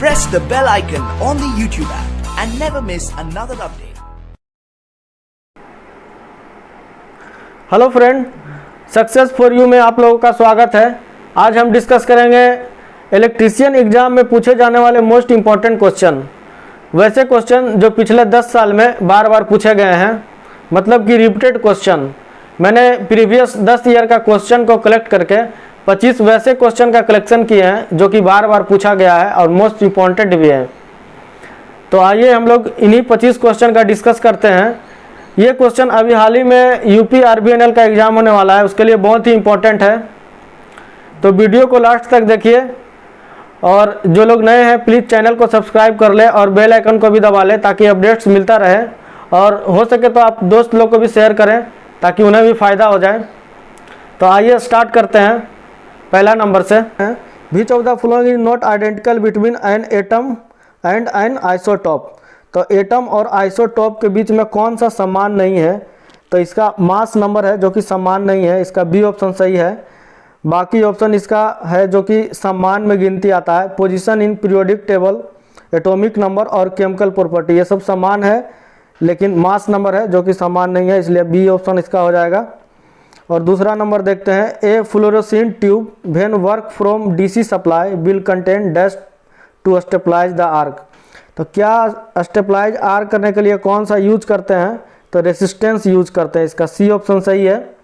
Press the bell icon on the YouTube app and never miss another update. Hello friend, success for you में आप लोगों का स्वागत है। आज हम डिस्कस करेंगे इलेक्ट्रीशियन एग्जाम में पूछे जाने वाले मोस्ट इम्पॉर्टेंट क्वेश्चन। वैसे क्वेश्चन जो पिछले 10 साल में बार बार पूछे गए हैं, मतलब कि रिपीटेड क्वेश्चन। मैंने प्रीवियस 10 ईयर का क्वेश्चन को कलेक्ट करके 25 वैसे क्वेश्चन का कलेक्शन किए हैं जो कि बार बार पूछा गया है और मोस्ट इम्पॉर्टेंट भी है। तो आइए हम लोग इन्हीं 25 क्वेश्चन का डिस्कस करते हैं। ये क्वेश्चन अभी हाल ही में यूपी आरबीएनएल का एग्जाम होने वाला है, उसके लिए बहुत ही इंपॉर्टेंट है। तो वीडियो को लास्ट तक देखिए और जो लोग नए हैं प्लीज़ चैनल को सब्सक्राइब कर ले और बेल आइकन को भी दबा ले ताकि अपडेट्स मिलता रहे, और हो सके तो आप दोस्त लोग को भी शेयर करें ताकि उन्हें भी फ़ायदा हो जाए। तो आइए स्टार्ट करते हैं पहला नंबर से। Which of the following is not identical between an atom and an isotope. तो एटम और आइसोटॉप के बीच में कौन सा समान नहीं है? तो इसका मास नंबर है जो कि समान नहीं है, इसका बी ऑप्शन सही है। बाकी ऑप्शन इसका है जो कि समान में गिनती आता है। Position in periodic table, atomic number और केमिकल प्रॉपर्टी, ये सब समान है लेकिन मास नंबर है जो कि समान नहीं है, इसलिए बी ऑप्शन इसका हो जाएगा। और दूसरा नंबर देखते हैं। A fluorescent tube when work from DC supply will contain dash to stabilize the arc. तो क्या स्टेबलाइज आर्क करने के लिए कौन सा यूज करते हैं? तो रेसिस्टेंस यूज करते हैं, इसका सी ऑप्शन सही है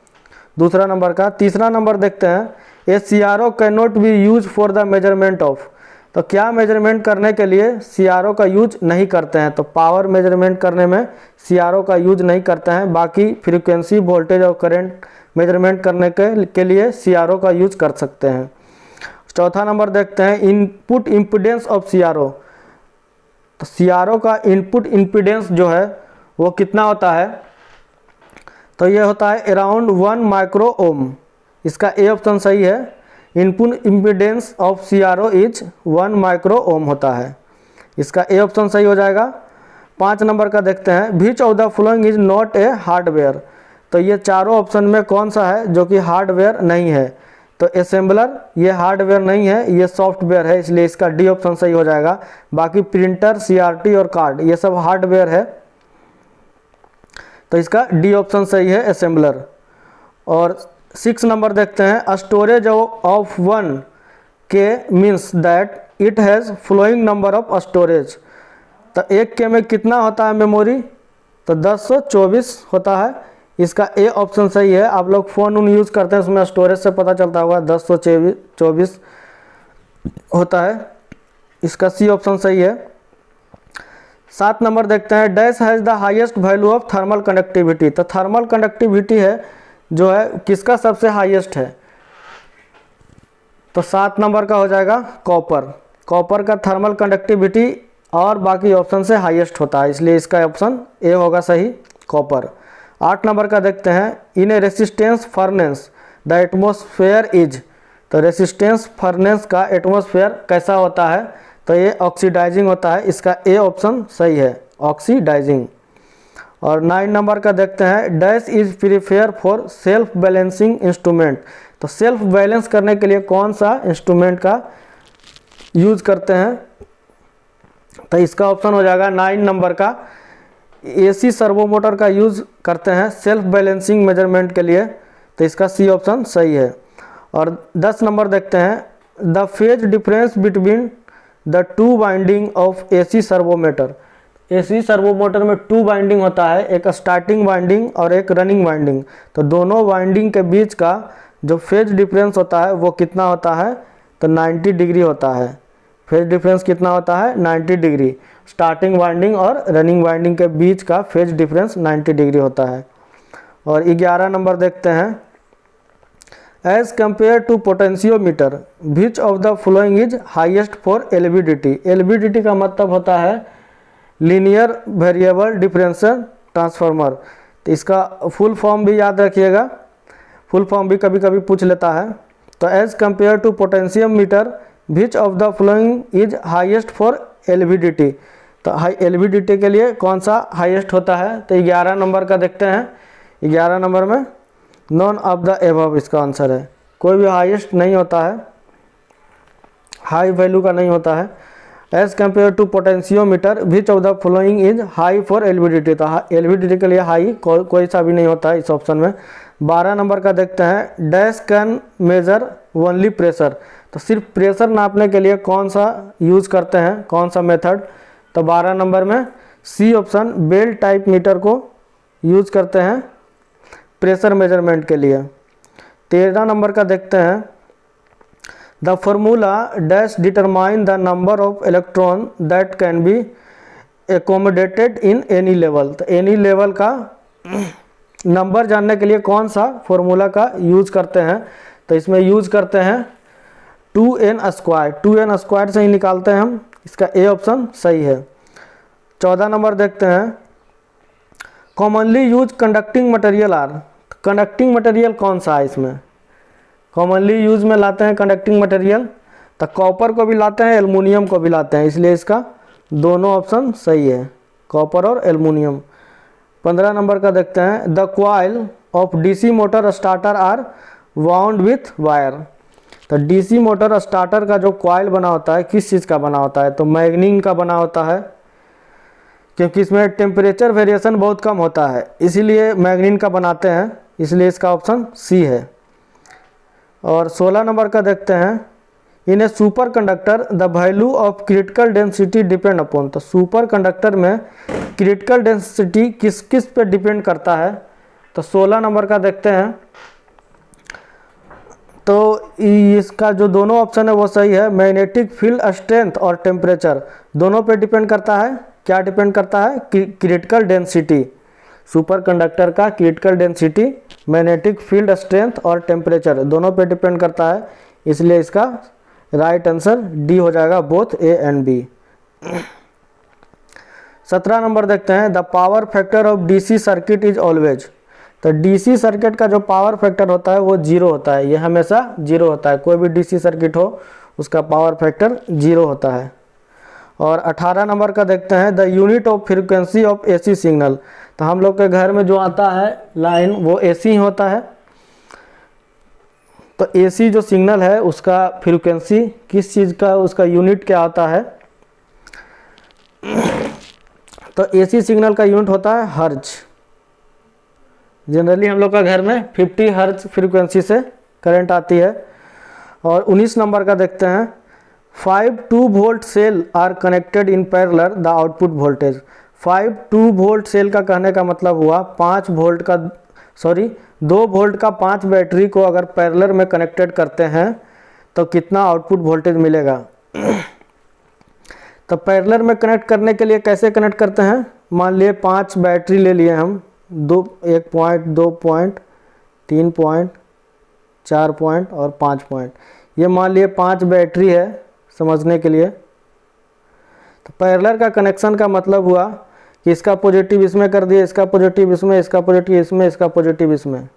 दूसरा नंबर का। तीसरा नंबर देखते हैं। A CRO cannot be use for the measurement of. तो क्या मेजरमेंट करने के लिए सीआरओ का यूज नहीं करते हैं? तो पावर मेजरमेंट करने में सीआरओ का यूज नहीं करते हैं, बाकी फ्रीक्वेंसी, वोल्टेज और करंट मेजरमेंट करने के लिए सीआरओ का यूज कर सकते हैं। चौथा नंबर देखते हैं। Input impedance of CRO. तो सीआरओ का इनपुट इम्पीडेंस जो है वो कितना होता है? तो ये होता है अराउंड 1 माइक्रो ओम, इसका ए ऑप्शन सही है। Input impedance of CRO is 1 micro ohm होता है, इसका ए ऑप्शन सही हो जाएगा। 5 नंबर का देखते हैं। विच of the following is not a hardware. तो ये चारों ऑप्शन में कौन सा है जो कि हार्डवेयर नहीं है? तो असेंबलर ये हार्डवेयर नहीं है, ये सॉफ्टवेयर है, इसलिए इसका डी ऑप्शन सही हो जाएगा। बाकी प्रिंटर, सीआरटी और कार्ड ये सब हार्डवेयर है, तो इसका डी ऑप्शन सही है, असेंबलर। और 6 नंबर देखते हैं। Storage of 1 K means that it has following number of storage. तो 1 के में कितना होता है मेमोरी? तो 1024 होता है, इसका ए ऑप्शन सही है। आप लोग फ़ोन यूज़ करते हैं उसमें स्टोरेज से पता चलता होगा 1024 होता है, इसका सी ऑप्शन सही है। 7 नंबर देखते हैं। Dash has the highest value of thermal conductivity. तो थर्मल कंडक्टिविटी है जो है किसका सबसे हाईएस्ट है? तो 7 नंबर का हो जाएगा कॉपर। कॉपर का थर्मल कंडक्टिविटी और बाकी ऑप्शन से हाईएस्ट होता है, इसलिए इसका ऑप्शन ए होगा सही, कॉपर। 8 नंबर का देखते हैं। In a resistance furnace the atmosphere is. तो रेसिस्टेंस फर्नेस का एटमॉस्फेयर कैसा होता है? तो ये ऑक्सीडाइजिंग होता है, इसका ए ऑप्शन सही है, ऑक्सीडाइजिंग। और 9 नंबर का देखते हैं। Dash is prepare for self balancing instrument. तो सेल्फ बैलेंस करने के लिए कौन सा इंस्ट्रूमेंट का यूज करते हैं? तो इसका ऑप्शन हो जाएगा 9 नंबर का एसी सर्वो मोटर का यूज़ करते हैं सेल्फ बैलेंसिंग मेजरमेंट के लिए, तो इसका सी ऑप्शन सही है। और 10 नंबर देखते हैं। The phase difference between the 2 winding of AC servo motor. AC servo motor में 2 वाइंडिंग होता है, एक स्टार्टिंग वाइंडिंग और एक रनिंग वाइंडिंग। तो दोनों वाइंडिंग के बीच का जो फेज डिफरेंस होता है वो कितना होता है? तो 90 डिग्री होता है। फेज डिफरेंस कितना होता है? 90 डिग्री। स्टार्टिंग वाइंडिंग और रनिंग वाइंडिंग के बीच का फेज डिफरेंस 90 डिग्री होता है। और 11 नंबर देखते हैं। As compare to potentiometer which of the following is highest for LVDT. LVDT का मतलब होता है लीनियर वेरिएबल डिफरेंशियल ट्रांसफार्मर। तो इसका फुल फॉर्म भी याद रखिएगा, फुल फॉर्म भी कभी कभी पूछ लेता है। तो as compare to potentiometer which of the following is highest for LVDT. तो हाई एलवीडीटी के लिए कौन सा हाईएस्ट होता है? तो 11 नंबर का देखते हैं। 11 नंबर में नॉन ऑफ द एबव इसका आंसर है, कोई भी हाईएस्ट नहीं होता है, हाई वैल्यू का नहीं होता है। As compare to potentiometer which of the following is high for LVDT. तो एलवीडीटी के लिए हाई कोई सा भी नहीं होता है इस ऑप्शन में। 12 नंबर का देखते हैं, dash can measure only pressure. तो सिर्फ प्रेशर नापने के लिए कौन सा यूज़ करते हैं, कौन सा मेथड। तो 12 नंबर में C option, bell type meter को यूज़ करते हैं प्रेशर मेजरमेंट के लिए। 13 नंबर का देखते हैं, the formula dash determine the number of electron that can be accommodated in any level. तो एनी लेवल का नंबर जानने के लिए कौन सा फॉर्मूला का यूज़ करते हैं। तो इसमें यूज़ करते हैं 2n स्क्वायर, 2n स्क्वायर से ही निकालते हैं हम, इसका ए ऑप्शन सही है। 14 नंबर देखते हैं, commonly use conducting material are. Conducting material कौन सा है इसमें, कॉमनली यूज में लाते हैं कंडक्टिंग मटेरियल। तो कॉपर को भी लाते हैं, एल्युमिनियम को भी लाते हैं, इसलिए इसका दोनों ऑप्शन सही है, कॉपर और एल्युमिनियम। 15 नंबर का देखते हैं, the coil of DC motor starter are wound with wire. तो डीसी मोटर स्टार्टर का जो कॉइल बना होता है किस चीज़ का बना होता है। तो मैग्नीन का बना होता है, क्योंकि इसमें टेम्परेचर वेरिएशन बहुत कम होता है, इसीलिए मैग्नीन का बनाते हैं, इसलिए इसका ऑप्शन सी है। और 16 नंबर का देखते हैं, in a superconductor the value of critical density depend upon. तो सुपर कंडक्टर में क्रिटिकल डेंसिटी किस किस पे डिपेंड करता है। तो 16 नंबर का देखते हैं, तो इसका जो दोनों ऑप्शन है वो सही है। मैग्नेटिक फील्ड स्ट्रेंथ और टेम्परेचर दोनों पे डिपेंड करता है। क्या डिपेंड करता है, क्रिटिकल डेंसिटी, सुपर कंडक्टर का critical density, magnetic field strength और टेम्परेचर दोनों पे डिपेंड करता है, इसलिए इसका राइट आंसर डी हो जाएगा, बोथ ए एंड बी। 17 नंबर देखते हैं, the power factor of DC circuit is always. तो डीसी सर्किट का जो पावर फैक्टर होता है वो जीरो होता है, ये हमेशा जीरो होता है, कोई भी डीसी सर्किट हो उसका पावर फैक्टर जीरो होता है। और 18 नंबर का देखते हैं, the unit of frequency of AC signal. तो हम लोग के घर में जो आता है लाइन वो एसी ही होता है। तो एसी जो सिग्नल है उसका फ्रीक्वेंसी किस चीज़ का, उसका यूनिट क्या होता है। तो एसी सिग्नल का यूनिट होता है हर्ज। जनरली हम लोग का घर में 50 हर्ज फ्रीक्वेंसी से करंट आती है। और 19 नंबर का देखते हैं, 5 2 volt cell are connected in parallel the output voltage. 5 2 volt cell का कहने का मतलब हुआ 2 वोल्ट का 5 बैटरी को अगर पैरेलल में कनेक्टेड करते हैं तो कितना आउटपुट वोल्टेज मिलेगा। तो पैरेलल में कनेक्ट करने के लिए कैसे कनेक्ट करते हैं, मान लिए 5 बैटरी ले लिए हम, 1 पॉइंट, 2 पॉइंट, 3 पॉइंट, 4 पॉइंट और 5 पॉइंट। ये मान लिए 5 बैटरी है समझने के लिए। तो पैरेलल का कनेक्शन का मतलब हुआ कि इसका पॉजिटिव इसमें कर दिए, इसका पॉजिटिव इसमें, इसका पॉजिटिव इसमें, इसका पॉजिटिव इसमें,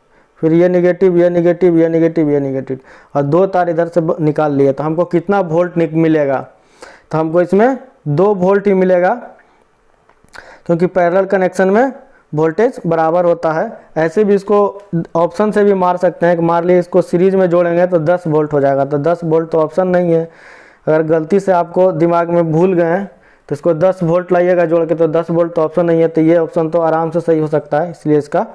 फिर ये नेगेटिव, ये नेगेटिव, ये नेगेटिव, ये नेगेटिव, और 2 तार इधर से निकाल लिए। तो हमको कितना वोल्ट मिलेगा, तो हमको इसमें 2 वोल्ट ही मिलेगा, क्योंकि पैरेलल कनेक्शन में वोल्टेज बराबर होता है। ऐसे भी इसको ऑप्शन से भी मार सकते हैं कि मान लीजिए इसको सीरीज में जोड़ेंगे तो 10 वोल्ट हो जाएगा। तो 10 वोल्ट तो ऑप्शन नहीं है, अगर गलती से आपको दिमाग में भूल गए हैं तो इसको 10 वोल्ट लाइएगा जोड़ के, तो 10 वोल्ट तो ऑप्शन नहीं है, तो ये ऑप्शन तो आराम से सही हो सकता है, इसलिए इसका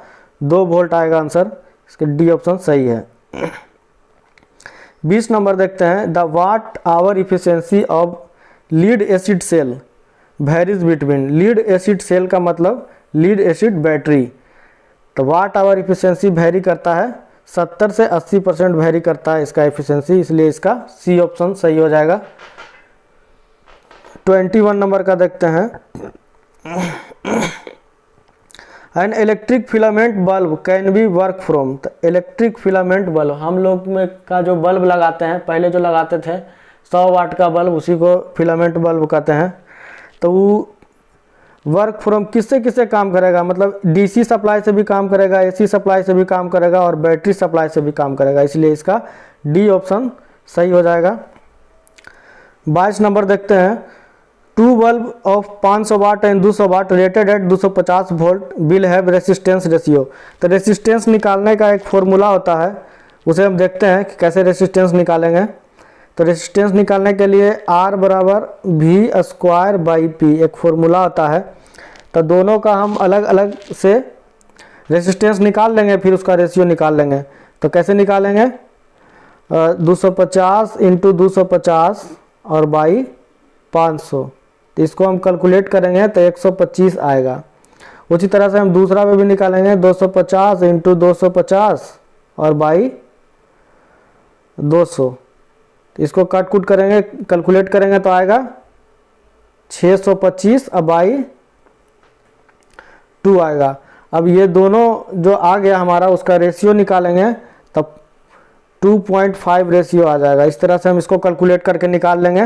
2 वोल्ट आएगा आंसर, इसका डी ऑप्शन सही है। 20 नंबर देखते हैं, the watt hour efficiency of lead acid cell varies between. Lead acid cell का मतलब लीड एसिड बैटरी। तो वाट आवर इफिशियंसी वेरी करता है, 70 से 80% वेरी करता है इसका एफिशिएंसी, इसलिए इसका सी ऑप्शन सही हो जाएगा। 21 नंबर का देखते हैं, an electric filament bulb can be work from. तो इलेक्ट्रिक फिलामेंट बल्ब हम लोग में का जो बल्ब लगाते हैं, पहले जो लगाते थे 100 वाट का बल्ब, उसी को फिलामेंट बल्ब कहते हैं। तो वो वर्क फ्रॉम किससे किससे काम करेगा, मतलब डीसी सप्लाई से भी काम करेगा, एसी सप्लाई से भी काम करेगा और बैटरी सप्लाई से भी काम करेगा, इसलिए इसका डी ऑप्शन सही हो जाएगा। 22 नंबर देखते हैं, 2 bulb of 500 watt and 200 watt rated at 250 volt will have resistance ratio. तो रेसिस्टेंस निकालने का एक फॉर्मूला होता है, उसे हम देखते हैं कि कैसे रेसिस्टेंस निकालेंगे। तो रेजिस्टेंस निकालने के लिए R बराबर वी स्क्वायर बाई पी एक फॉर्मूला होता है। तो दोनों का हम अलग अलग से रेजिस्टेंस निकाल लेंगे, फिर उसका रेशियो निकाल लेंगे। तो कैसे निकालेंगे? 250 इंटू 250 और बाई 500, तो इसको हम कैलकुलेट करेंगे तो 125 आएगा। उसी तरह से हम दूसरा पे भी निकालेंगे 250 इंटू 250 और बाई 200, तो इसको काट कूट करेंगे, कैलकुलेट करेंगे तो आएगा 625 और बाई 2 आएगा। अब ये दोनों जो आ गया हमारा, उसका रेशियो निकालेंगे तब 2.5 रेशियो आ जाएगा। इस तरह से हम इसको कैलकुलेट करके निकाल लेंगे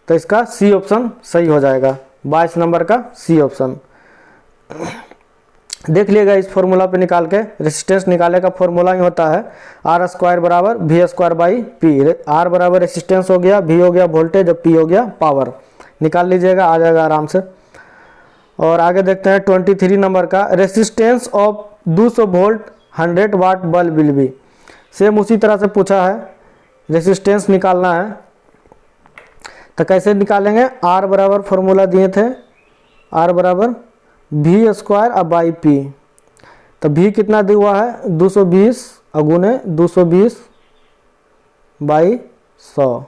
तो इसका सी ऑप्शन सही हो जाएगा, 22 नंबर का सी ऑप्शन। देख लिएगा इस फॉर्मूला पे निकाल के, रेजिस्टेंस निकाले का फॉर्मूला ही होता है आर स्क्वायर बराबर V square by P. R बराबर रेजिस्टेंस हो गया, वी हो गया वोल्टेज और पी हो गया पावर। निकाल लीजिएगा, आ जाएगा आराम से। और आगे देखते हैं 23 नंबर का, resistance of 200 volt 100 watt bulb will be. Same उसी तरह से पूछा है, रेजिस्टेंस निकालना है। तो कैसे निकालेंगे? आर बराबर फॉर्मूला दिए थे, आर बराबर वी स्क्वायर अब बाई पी। तो वी कितना दिया हुआ है? 220 अगुने 220 बाई 100।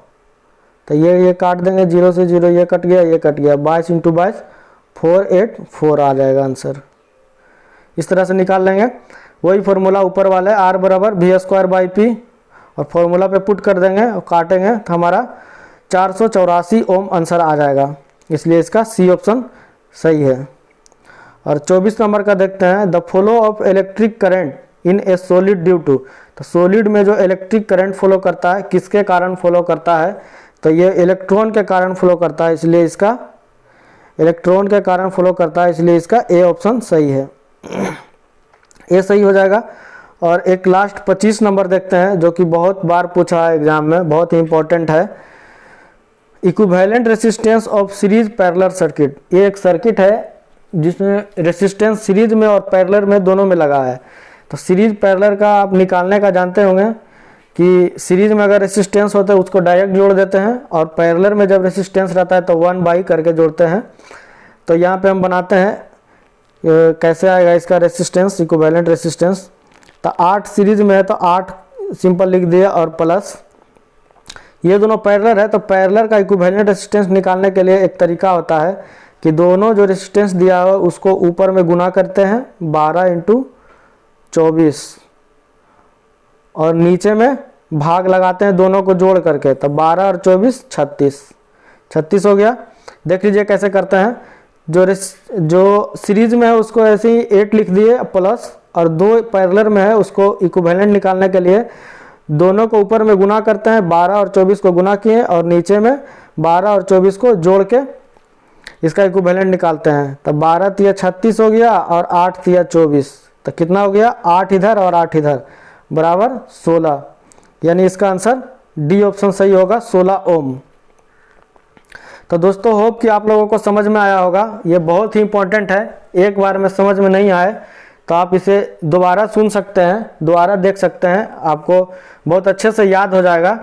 तो ये काट देंगे, 0 से 0 ये कट गया, ये कट गया, 22 इंटू 22 484 आ जाएगा आंसर। इस तरह से निकाल लेंगे। वही फॉर्मूला ऊपर वाला है, आर बराबर वी स्क्वायर बाई पी, और फॉर्मूला पे पुट कर देंगे और काटेंगे तो हमारा 484 ओम आंसर आ जाएगा। इसलिए इसका सी ऑप्शन सही है। और 24 नंबर का देखते हैं, the flow of electric current in a solid due to. तो सॉलिड में जो इलेक्ट्रिक करंट फ्लो करता है, किसके कारण फ्लो करता है? तो ये इलेक्ट्रॉन के कारण फ्लो करता है, इसलिए इसका इलेक्ट्रॉन के कारण फ्लो करता है, इसलिए इसका ए ऑप्शन सही है, ए सही हो जाएगा। और एक लास्ट 25 नंबर देखते हैं, जो कि बहुत बार पूछा है एग्जाम में, बहुत ही इंपॉर्टेंट है। Equivalent resistance of series parallel circuit. ये एक सर्किट है जिसमें रेसिस्टेंस सीरीज में और पैरेलल में दोनों में लगा है। तो सीरीज पैरेलल का आप निकालने का जानते होंगे कि सीरीज में अगर रेसिस्टेंस होता है उसको डायरेक्ट जोड़ देते हैं, और पैरेलल में जब रेसिस्टेंस रहता है तो 1 बाई करके जोड़ते हैं। तो यहाँ पे हम बनाते हैं, कैसे आएगा इसका रेसिस्टेंस, इक्विवेलेंट रेसिस्टेंस। तो 8 सीरीज में है तो 8 सिंपल लिख दिया और प्लस, ये दोनों पैरेलल है तो पैरेलल का इक्विवेलेंट रेसिस्टेंस निकालने के लिए एक तरीका होता है कि दोनों जो रेसिस्टेंस दिया हुआ उसको ऊपर में गुना करते हैं 12 इंटू 24, और नीचे में भाग लगाते हैं दोनों को जोड़ करके, तब 12 और 24 36 हो गया। देख लीजिए कैसे करते हैं। जो सीरीज में है उसको ऐसे ही 8 लिख दिए प्लस, और 2 पैरेलल में है उसको इक्विवेलेंट निकालने के लिए दोनों को ऊपर में गुना करते हैं, 12 और 24 को गुना किए और नीचे में 12 और 24 को जोड़ के इसका इक्विवेलेंट निकालते हैं। तब 12 तिया 36 हो गया और 8 तिया 24, तो कितना हो गया? 8 इधर और 8 इधर बराबर 16, यानी इसका आंसर डी ऑप्शन सही होगा, 16 ओम। तो दोस्तों होप कि आप लोगों को समझ में आया होगा। ये बहुत ही इंपॉर्टेंट है, एक बार में समझ में नहीं आए तो आप इसे दोबारा सुन सकते हैं, दोबारा देख सकते हैं, आपको बहुत अच्छे से याद हो जाएगा।